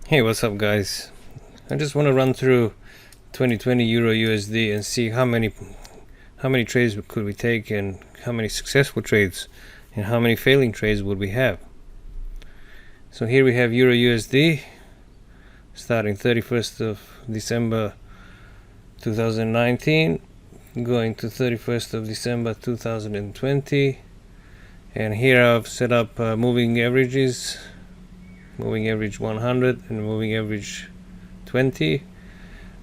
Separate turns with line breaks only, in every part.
Hey, what's up guys? I just want to run through 2020 Euro USD and see how many trades could we take, and how many successful trades and how many failing trades would we have. So here we have Euro USD starting 31st of December 2019 going to 31st of December 2020, and here I've set up moving averages, moving average 100 and moving average 20.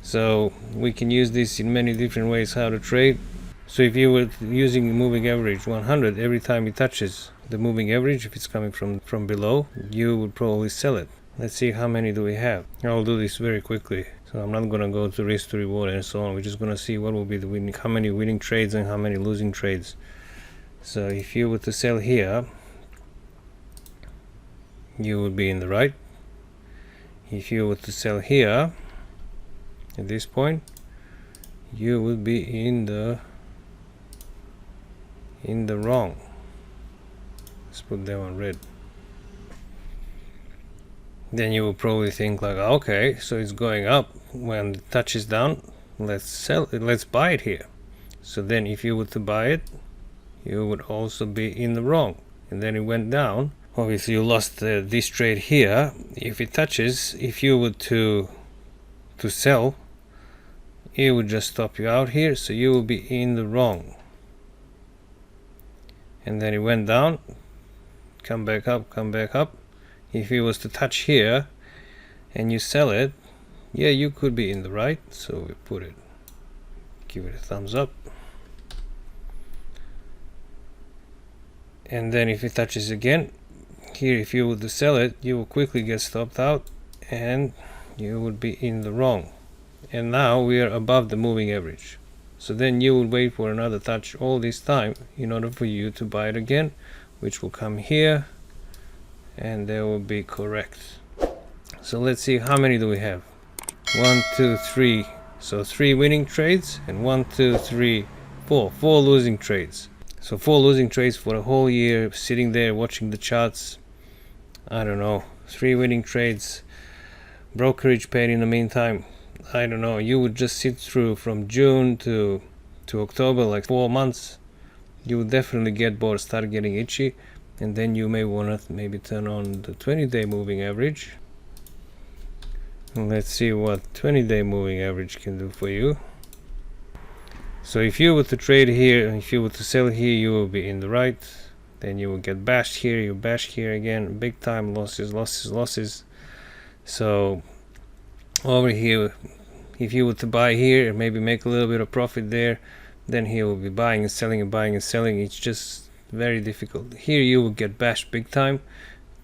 So we can use this in many different ways how to trade. So if you were using moving average 100, every time it touches the moving average, if it's coming from below, you would probably sell it. Let's see how many do we have. I'll do this very quickly, so I'm not gonna go to risk to reward and so on. We're just gonna see what will be the winning, how many winning trades and how many losing trades. So if you were to sell here, you would be in the right. If you were to sell here at this point, you would be in the wrong. Let's put them on red. Then you will probably think like, okay, so it's going up. When it touches down, let's sell it, let's buy it here. So then if you were to buy it, you would also be in the wrong. And then it went down. Obviously you lost this trade here. If it touches, if you were to sell, it would just stop you out here, so you will be in the wrong. And then it went down, come back up, come back up. If it was to touch here and you sell it, yeah, you could be in the right. So we put it, give it a thumbs up. And then if it touches again here, if you were to sell it, you will quickly get stopped out and you would be in the wrong. And now we are above the moving average. So then you would wait for another touch all this time in order for you to buy it again, which will come here and they will be correct. So let's see, how many do we have? 1, 2, 3. So 3 winning trades and 1, 2, 3, 4 losing trades. So 4 losing trades for a whole year, sitting there watching the charts. I don't know, 3 winning trades, brokerage paid in the meantime. I don't know, you would just sit through from June to October, like 4 months. You would definitely get bored, start getting itchy, and then you may want to maybe turn on the 20-day moving average. And let's see what 20-day moving average can do for you. So if you were to trade here, if you were to sell here, you will be in the right. Then you will get bashed here, you bash here again, big time losses, losses, losses. So over here, if you were to buy here and maybe make a little bit of profit there, then he will be buying and selling and buying and selling. It's just very difficult. Here you will get bashed big time,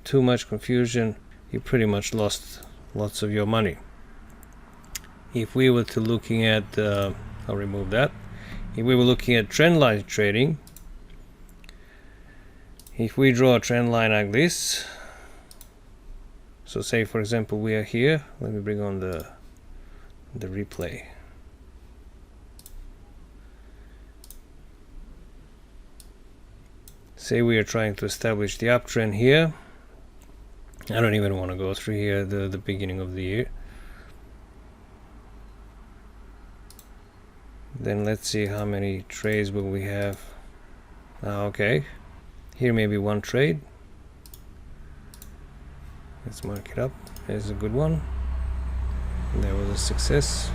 too much confusion, you pretty much lost lots of your money. If we were to looking at, I'll remove that. If we were looking at trend line trading, if we draw a trend line like this, so say for example we are here, let me bring on the replay. Say we are trying to establish the uptrend here. I don't even want to go through here the beginning of the year. Then let's see how many trades will we have. Okay, here maybe 1 trade. Let's mark it up. There's a good one. There was a success.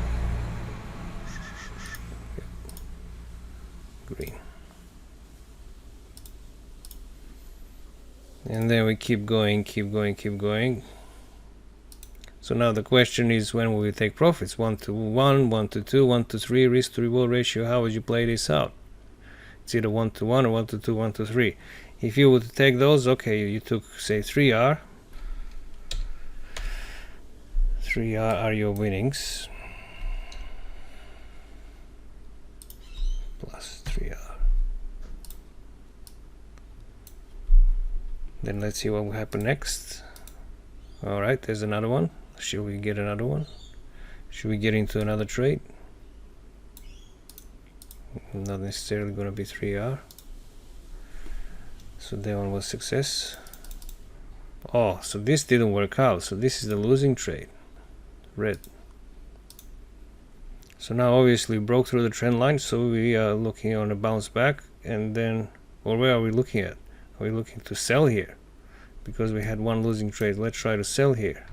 Green. And then we keep going, keep going, keep going. So now the question is, when will we take profits? 1 to 1, 1 to 2, 1 to 3, risk to reward ratio. How would you play this out? It's either 1 to 1 or 1 to 2, 1 to 3. If you were to take those, okay, you took say 3R. 3R are your winnings. Plus 3R. Then let's see what will happen next. Alright, there's another one. Should we get another one? Should we get into another trade? Not necessarily going to be 3R. So that one was success. Oh, so this didn't work out. So this is the losing trade. Red. So now obviously broke through the trend line, so we are looking on a bounce back, and then, or where are we looking at? Are we looking to sell here? Because we had one losing trade. Let's try to sell here.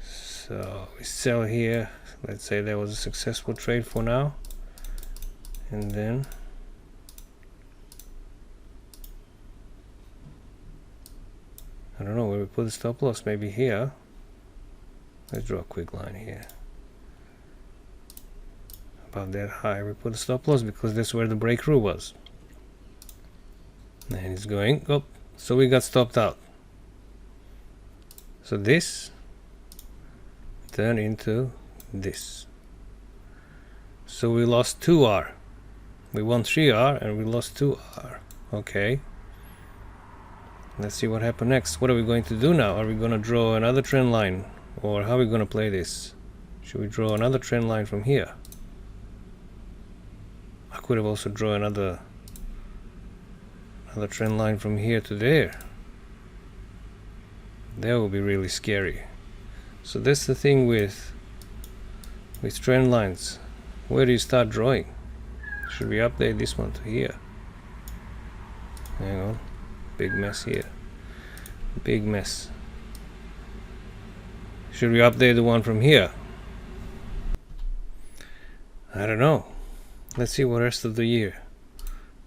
So we sell here. Let's say that was a successful trade for now. And then I don't know where we put the stop loss, maybe here. Let's draw a quick line here. About that high we put a stop loss because that's where the breakthrough was. And it's going up, so we got stopped out. So this turned into this. So we lost 2R. We won 3R and we lost 2R. Okay. Let's see what happened next. What are we going to do now? Are we going to draw another trend line? Or how are we going to play this? Should we draw another trend line from here? I could have also drawn another trend line from here to there. That would be really scary. So that's the thing with trend lines. Where do you start drawing? Should we update this one to here? Hang on. Big mess here. Big mess. Should we update the one from here? I don't know. Let's see what rest of the year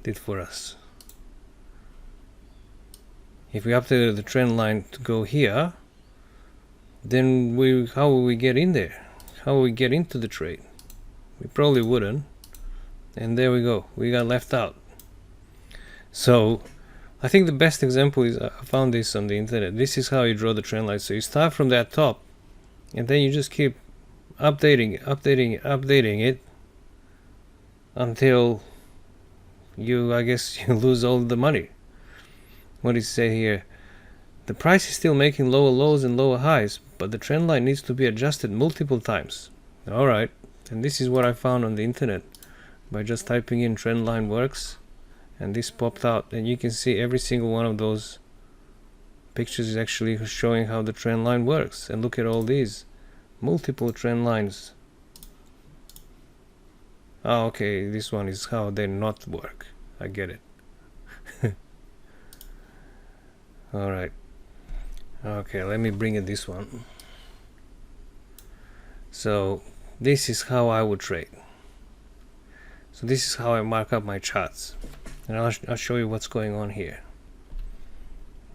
did for us. If we updated the trend line to go here, then how will we get in there? How will we get into the trade? We probably wouldn't. And there we go. We got left out. So I think the best example is, I found this on the internet. This is how you draw the trend line. So you start from that top, and then you just keep updating it until I guess you lose all the money. What does it say here? The price is still making lower lows and lower highs, but the trend line needs to be adjusted multiple times. Alright, and this is what I found on the internet by just typing in trend line works, and this popped out, and you can see every single one of those pictures is actually showing how the trend line works. And look at all these multiple trend lines. Oh, okay, this one is how they not work. I get it. Alright. Okay, let me bring in this one. So this is how I would trade. So this is how I mark up my charts. And I'll show you what's going on here.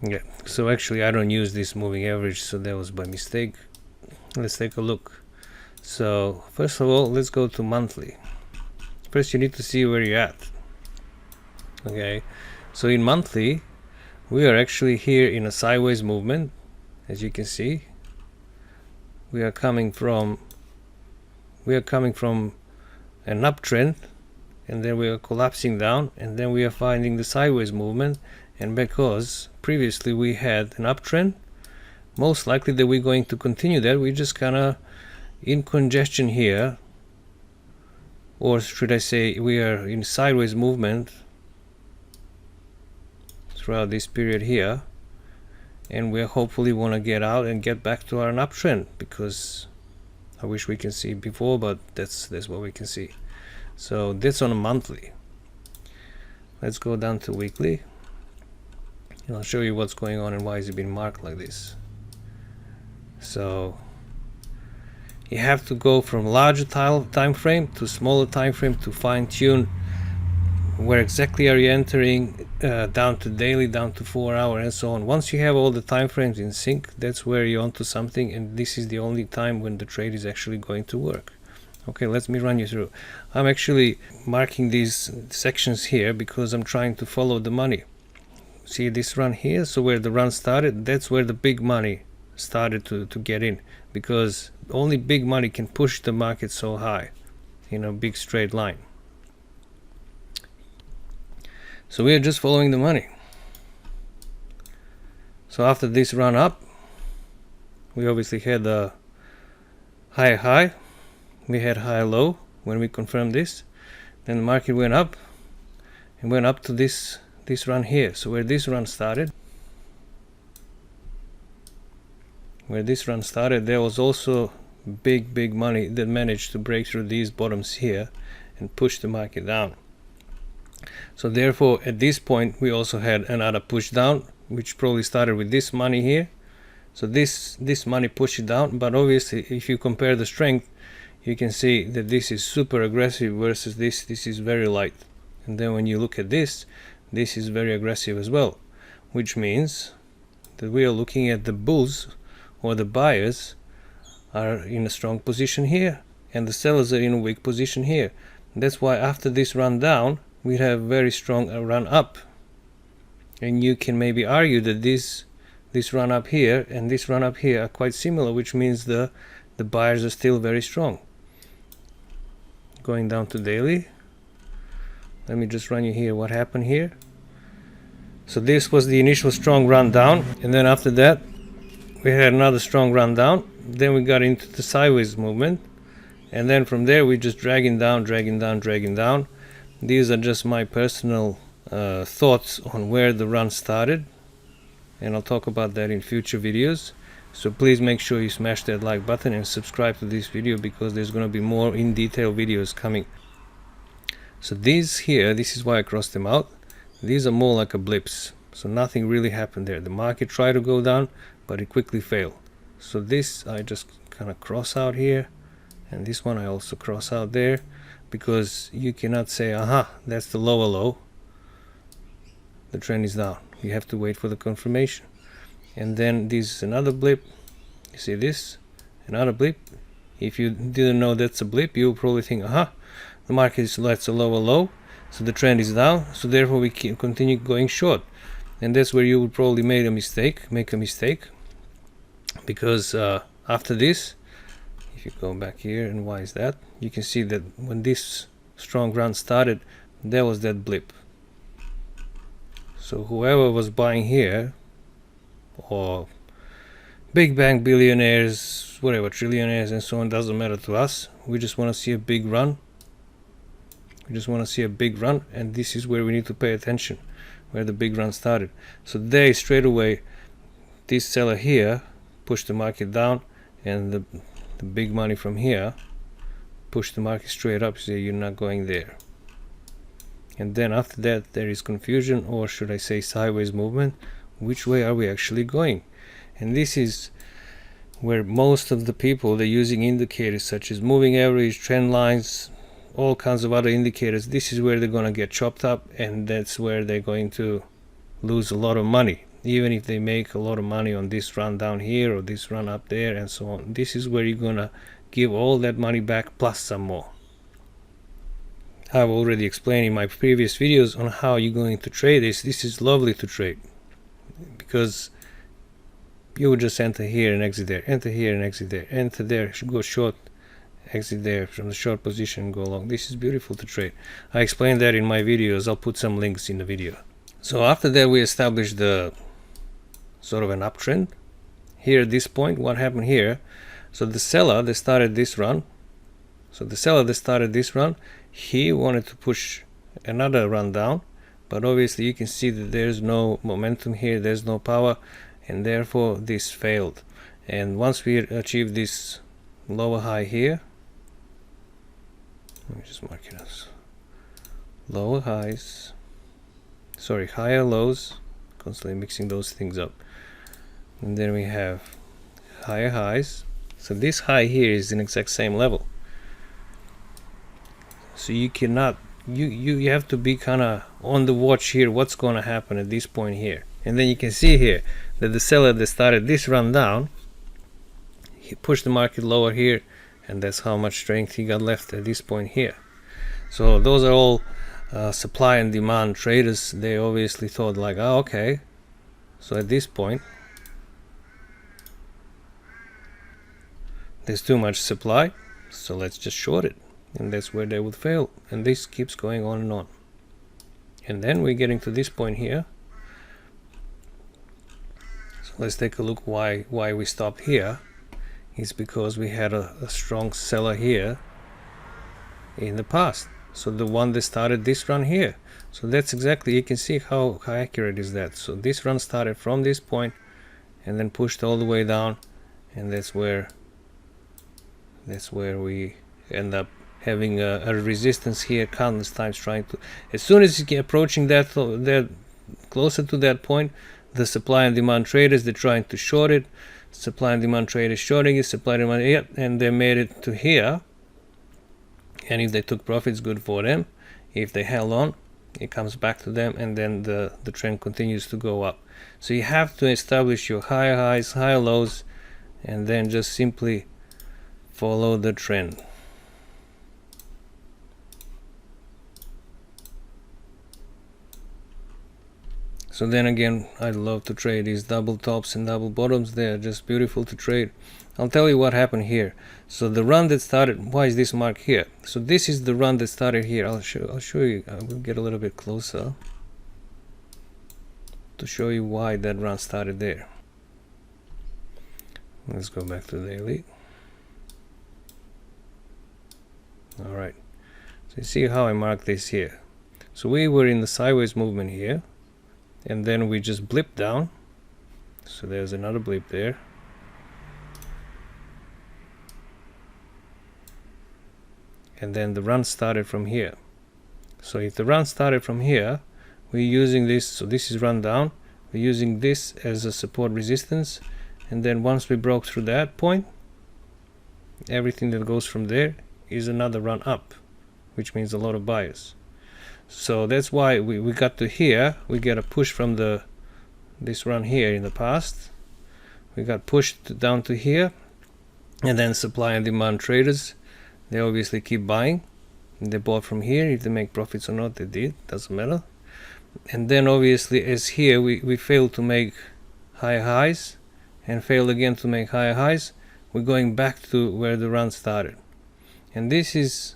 Yeah, so actually I don't use this moving average, so that was by mistake. Let's take a look. So first of all, let's go to monthly. First you need to see where you're at. Okay, so in monthly we are actually here in a sideways movement. As you can see, we are coming from an uptrend, and then we are collapsing down, and then we are finding the sideways movement. And because previously we had an uptrend, most likely that we're going to continue that. We just kind of in congestion here, or should I say we are in sideways movement throughout this period here, and we hopefully want to get out and get back to our uptrend, because I wish we can see before, but that's what we can see. So that's on a monthly. Let's go down to weekly, and I'll show you what's going on and why is it being marked like this. So you have to go from larger time frame to smaller time frame to fine tune where exactly are you entering, down to daily, down to 4 hour, and so on. Once you have all the time frames in sync, that's where you're onto something, and this is the only time when the trade is actually going to work. Okay, let me run you through. I'm actually marking these sections here because I'm trying to follow the money. See this run here? So where the run started, that's where the big money started to get in, because only big money can push the market so high in a big straight line. So we are just following the money. So after this run up, we obviously had a high high, we had high low when we confirmed this. Then the market went up and went up to this this run here. So where this run started, there was also big money that managed to break through these bottoms here and push the market down. So therefore at this point we also had another push down, which probably started with this money here. So this money pushed it down, but obviously if you compare the strength, you can see that this is super aggressive versus this is very light. And then when you look at this is very aggressive as well, which means that we are looking at the bulls, or the buyers are in a strong position here and the sellers are in a weak position here. That's why after this run down we have very strong run up, and you can maybe argue that this run up here and this run up here are quite similar, which means the buyers are still very strong. Going down to daily, let me just run you here what happened here. So this was the initial strong run down, and then after that we had another strong run down. Then we got into the sideways movement, and then from there we just dragging down. These are just my personal thoughts on where the run started, and I'll talk about that in future videos. So please make sure you smash that like button and subscribe to this video, because there's going to be more in detail videos coming. So these here, this is why I crossed them out. These are more like a blips, so nothing really happened there. The market tried to go down, but it quickly failed. So this I just kind of cross out here, and this one I also cross out there, because you cannot say aha, that's the lower low, the trend is down. You have to wait for the confirmation. And then this is another blip. You see this, another blip. If you didn't know that's a blip, you probably think aha, the market is that's a lower low, so the trend is down, so therefore we can continue going short. And that's where you would probably make a mistake, because after this, if you go back here, and why is that, you can see that when this strong run started, there was that blip. So whoever was buying here, or big bank billionaires, whatever, trillionaires and so on, doesn't matter to us. We just want to see a big run. And this is where we need to pay attention, where the big run started. So they straight away, this seller here pushed the market down, and the big money from here pushed the market straight up. So you're not going there. And then after that there is confusion, or should I say sideways movement. Which way are we actually going? And this is where most of the people, they're using indicators such as moving average, trend lines, all kinds of other indicators. This is where they're going to get chopped up, and that's where they're going to lose a lot of money, even if they make a lot of money on this run down here or this run up there and so on. This is where you're going to give all that money back plus some more. I've already explained in my previous videos on how you're going to trade this. This is lovely to trade, because you would just enter here and exit there, enter here and exit there, enter there, go short, exit there from the short position, go long. This is beautiful to trade. I explained that in my videos. I'll put some links in the video. So after that we established the sort of an uptrend. Here at this point, what happened here? So the seller that started this run, he wanted to push another run down, but obviously you can see that there's no momentum here, there's no power, and therefore this failed. And once we achieve this lower high here, let me just mark it as lower highs, sorry, higher lows, constantly mixing those things up, and then we have higher highs. So this high here is in exact same level, so you cannot, you have to be kind of on the watch here what's going to happen at this point here. And then you can see here that the seller that started this run down, he pushed the market lower here, and that's how much strength he got left at this point here. So those are all supply and demand traders. They obviously thought like, oh, okay, so at this point there's too much supply, so let's just short it. And that's where they would fail, and this keeps going on and on. And then we're getting to this point here. So let's take a look why we stopped here. It's because we had a strong seller here in the past. So the one that started this run here. So that's exactly, you can see how accurate is that. So this run started from this point and then pushed all the way down, and that's where we end up having a resistance here countless times, trying to, as soon as you get approaching that closer to that point, the supply and demand traders, they're trying to short it. Supply and demand traders shorting it, supply and demand, yeah, and they made it to here. And if they took profits, good for them. If they held on, it comes back to them, and then the trend continues to go up. So you have to establish your higher highs, higher lows, and then just simply follow the trend. So then again, I love to trade these double tops and double bottoms. They are just beautiful to trade. I'll tell you what happened here. So the run that started, why is this mark here? So this is the run that started here. I'll show you. I will get a little bit closer to show you why that run started there. Let's go back to the daily. All right. So you see how I marked this here. So we were in the sideways movement here, and then we just blipped down. So there's another blip there. And then the run started from here. So if the run started from here, we're using this, so this is run down, we're using this as a support resistance, and then once we broke through that point, everything that goes from there is another run up, which means a lot of buyers. So that's why we got to here, we get a push from this run here in the past, we got pushed down to here, and then supply and demand traders, they obviously keep buying. They bought from here. If they make profits or not, they did. Doesn't matter. And then obviously, as here we failed to make higher highs and failed again to make higher highs, we're going back to where the run started. And this is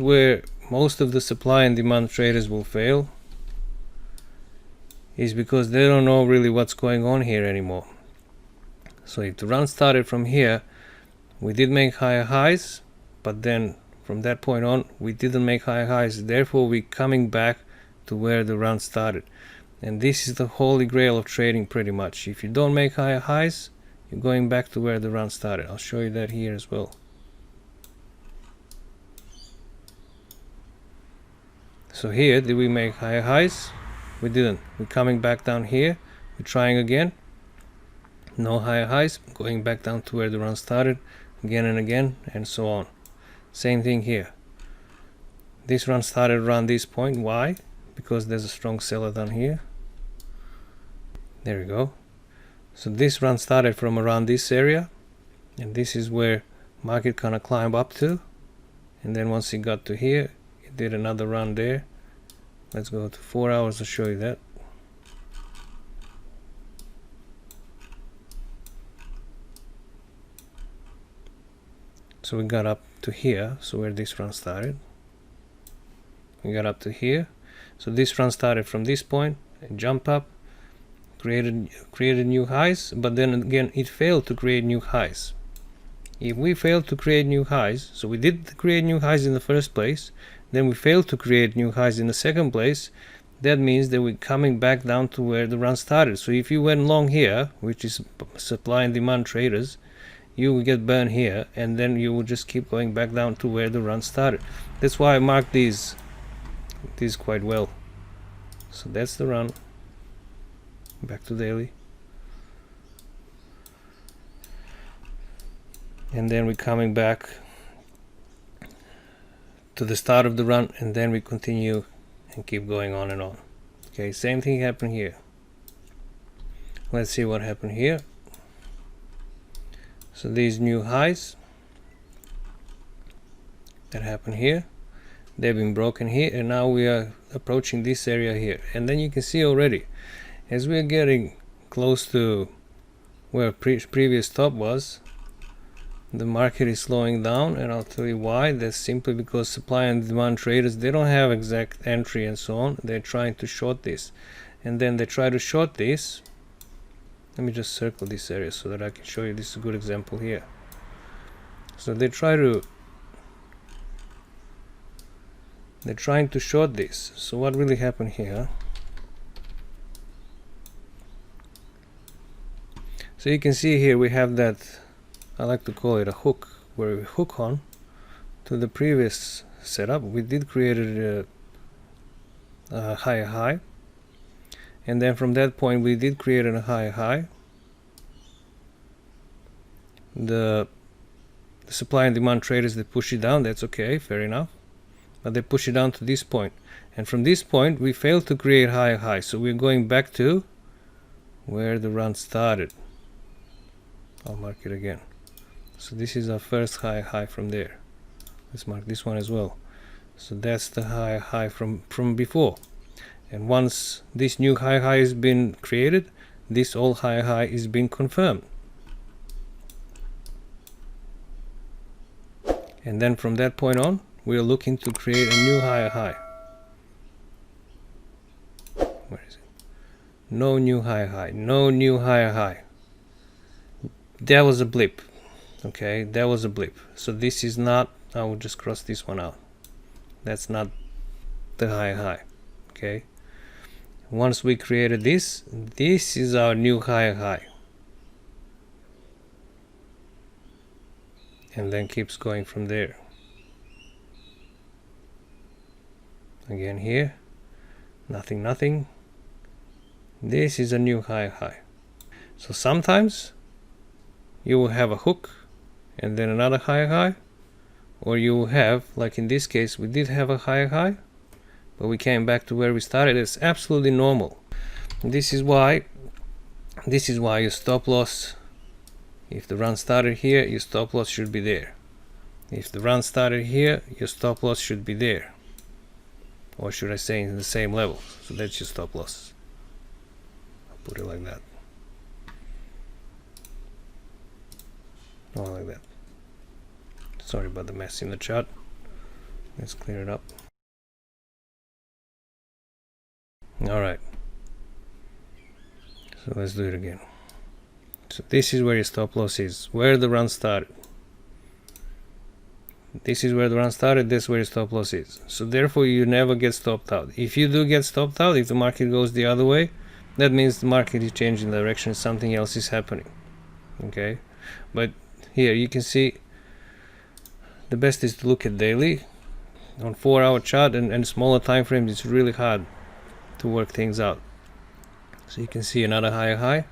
where most of the supply and demand traders will fail, is because they don't know really what's going on here anymore. So if the run started from here, we did make higher highs, but then from that point on we didn't make higher highs, therefore we're coming back to where the run started. And this is the holy grail of trading pretty much. If you don't make higher highs, you're going back to where the run started. I'll show you that here as well. So here, did we make higher highs? We didn't. We're coming back down here, we're trying again, no higher highs, going back down to where the run started again and again, and so on. Same thing here. This run started around this point. Why? Because there's a strong seller down here. There we go. So this run started from around this area, and this is where market kind of climbed up to, and then once it got to here, it did another run there. Let's go to 4 hours to show you that. So we got up to here, so where this run started, we got up to here. So this run started from this point and jump up, created new highs, but then again it failed to create new highs. If we failed to create new highs, so we did create new highs in the first place, then we failed to create new highs in the second place, that means that we're coming back down to where the run started. So if you went long here, which is supply and demand traders, you will get burned here, and then you will just keep going back down to where the run started. That's why I marked these quite well. So that's the run. Back to daily. And then we're coming back to the start of the run, and then we continue and keep going on and on. Okay, same thing happened here. Let's see what happened here. So these new highs that happened here, they've been broken here, and now we are approaching this area here. And then you can see already, as we are getting close to where previous top was, the market is slowing down, and I'll tell you why. That's simply because supply and demand traders, they don't have exact entry and so on. They're trying to short this, and then they try to short this. Let me just circle this area so that I can show you. This is a good example here. So they try to They're trying to short this. So what really happened here? So you can see here we have that, I like to call it a hook, where we hook on to the previous setup. We did create a higher high, and then from that point we did create a higher high. The supply and demand traders, they push it down. That's okay, fair enough, but they push it down to this point, and from this point we failed to create higher high, so we're going back to where the run started. I'll mark it again. So this is our first high high from there. Let's mark this one as well. So that's the high high from before, and once this new high high has been created, this old high high is being confirmed, and then from that point on we are looking to create a new higher high. Where is it? No new higher high, no new higher high. That was a blip. Okay, that was a blip. So this is not, I will just cross this one out. That's not the high high. Okay, once we created this, this is our new higher high, and then keeps going from there. Again here, nothing, nothing. This is a new higher high. So sometimes you will have a hook and then another higher high, or you will have, like in this case, we did have a higher high, but we came back to where we started. It's absolutely normal. This is why your stop loss, if the run started here, your stop loss should be there. If the run started here, your stop loss should be there, or should I say in the same level. So that's your stop loss. I'll put it like that. Oh, like that. Sorry about the mess in the chart. Let's clear it up. Alright, so let's do it again. So this is where your stop loss is, where the run started. This is where the run started, that's where your stop loss is. So therefore you never get stopped out. If you do get stopped out, if the market goes the other way, that means the market is changing direction, something else is happening. Okay, but here you can see the best is to look at daily. On 4-hour chart and smaller time frames, it's really hard to work things out. So you can see another higher high,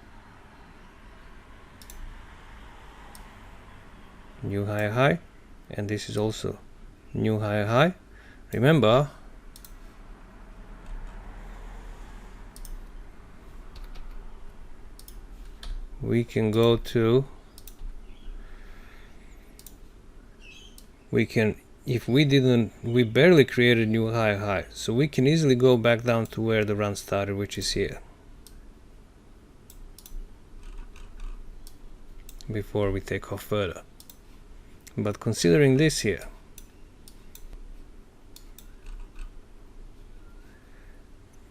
new higher high, and this is also new higher high. Remember, we can go to, if we barely created new high high, so we can easily go back down to where the run started, which is here, before we take off further. But considering this here,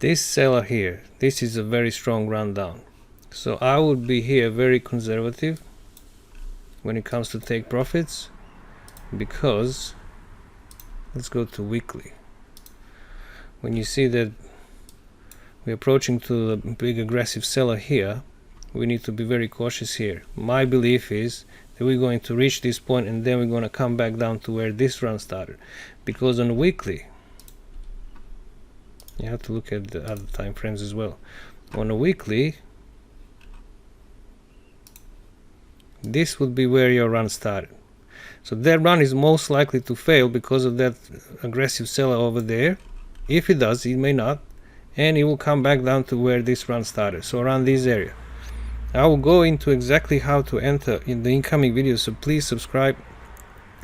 this seller here, this is a very strong run down, so I would be here very conservative when it comes to take profits, because let's go to weekly. When you see that we're approaching to the big aggressive seller here, we need to be very cautious here. My belief is that we're going to reach this point and then we're going to come back down to where this run started, because on weekly you have to look at the other time frames as well. On a weekly, this would be where your run started. So that run is most likely to fail because of that aggressive seller over there. If it does, it may not, and it will come back down to where this run started, so around this area. I will go into exactly how to enter in the incoming videos, so please subscribe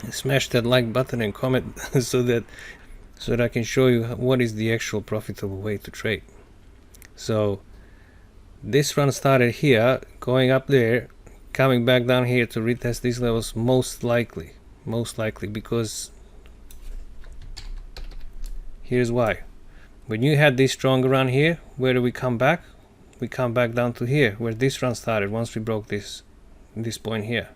and smash that like button and comment so that I can show you what is the actual profitable way to trade. So this run started here, going up there, coming back down here to retest these levels, most likely, because here's why. When you had this strong run here, where do we come back? We come back down to here where this run started, once we broke this point here.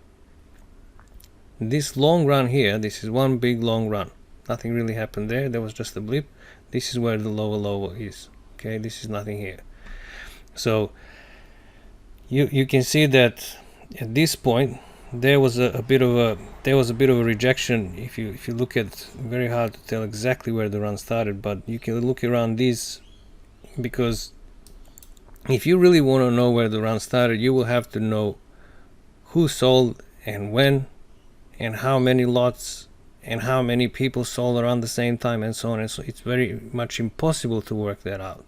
This long run here, this is one big long run. Nothing really happened there. There was just a blip. This is where the lower low is. Okay, this is nothing here. So you can see that at this point there was a bit of a rejection. If you look at, very hard to tell exactly where the run started, but you can look around these, because if you really want to know where the run started, you will have to know who sold and when and how many lots and how many people sold around the same time and so on and so. It's very much impossible to work that out.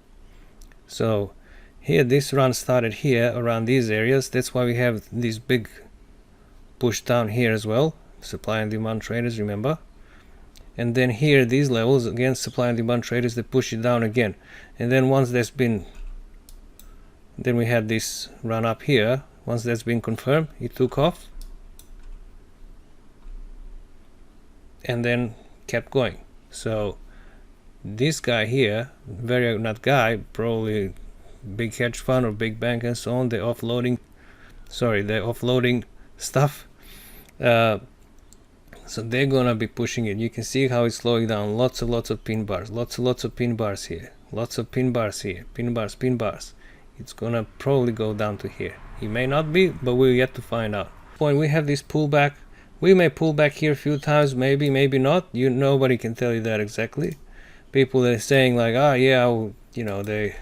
So here, this run started here around these areas. That's why we have this big push down here as well. Supply and demand traders, remember. And then here, these levels, again, supply and demand traders, they push it down again. And then once that's been, then we had this run up here. Once that's been confirmed, it took off and then kept going. So this guy here, not guy, probably big hedge fund or big bank and so on, they're offloading stuff. So they're gonna be pushing it. You can see how it's slowing down. Lots of pin bars, lots of pin bars here, lots of pin bars here, pin bars. It's gonna probably go down to here. It may not be, but we're yet to find out. When we have this pullback, we may pull back here a few times, maybe not. Nobody can tell you that exactly. People are saying like, they,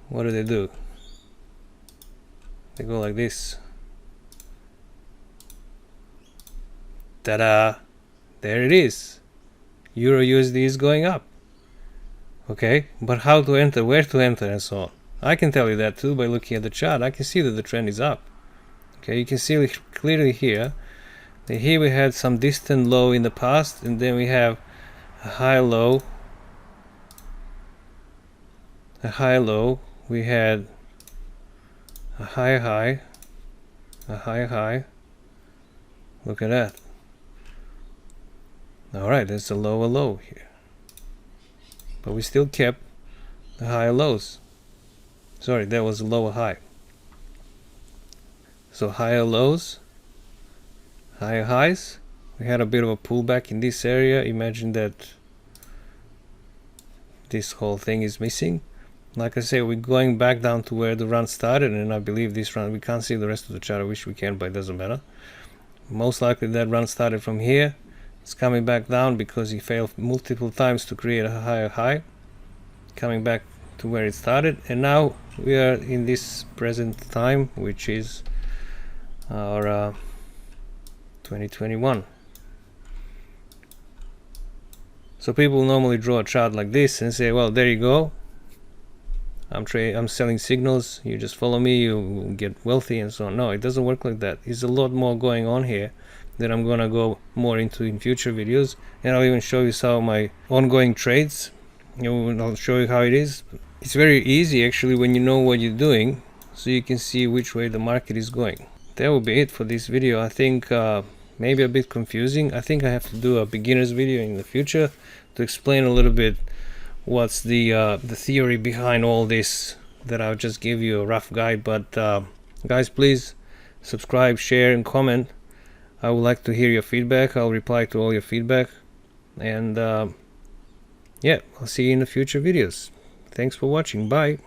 what do? They go like this. Ta-da! There it is. EURUSD is going up. Okay, but how to enter, where to enter, and so on. I can tell you that too by looking at the chart. I can see that the trend is up. Okay, you can see clearly here that here we had some distant low in the past, and then we have a high low. A high low. We had a high high. A high high. Look at that. Alright, there's a lower low here. But we still kept the higher lows. Sorry, that was a lower high. So higher lows, higher highs. We had a bit of a pullback in this area. Imagine that this whole thing is missing. Like I say, we're going back down to where the run started, and I believe this run, we can't see the rest of the chart. I wish we can, but it doesn't matter. Most likely that run started from here. It's coming back down because he failed multiple times to create a higher high, coming back to where it started, and now we are in this present time, which is our 2021. So people normally draw a chart like this and say, well, there you go, I'm selling signals, you just follow me, you will get wealthy and so on. No, it doesn't work like that. There's a lot more going on here that I'm gonna go more into in future videos, and I'll even show you some of my ongoing trades. I'll show you how it is. It's very easy actually when you know what you're doing, so you can see which way the market is going. That will be it for this video. I think maybe a bit confusing. I think I have to do a beginner's video in the future to explain a little bit what's the theory behind all this, that I'll just give you a rough guide. But guys, please subscribe, share and comment. I would like to hear your feedback. I'll reply to all your feedback, and yeah, I'll see you in the future videos. Thanks for watching. Bye.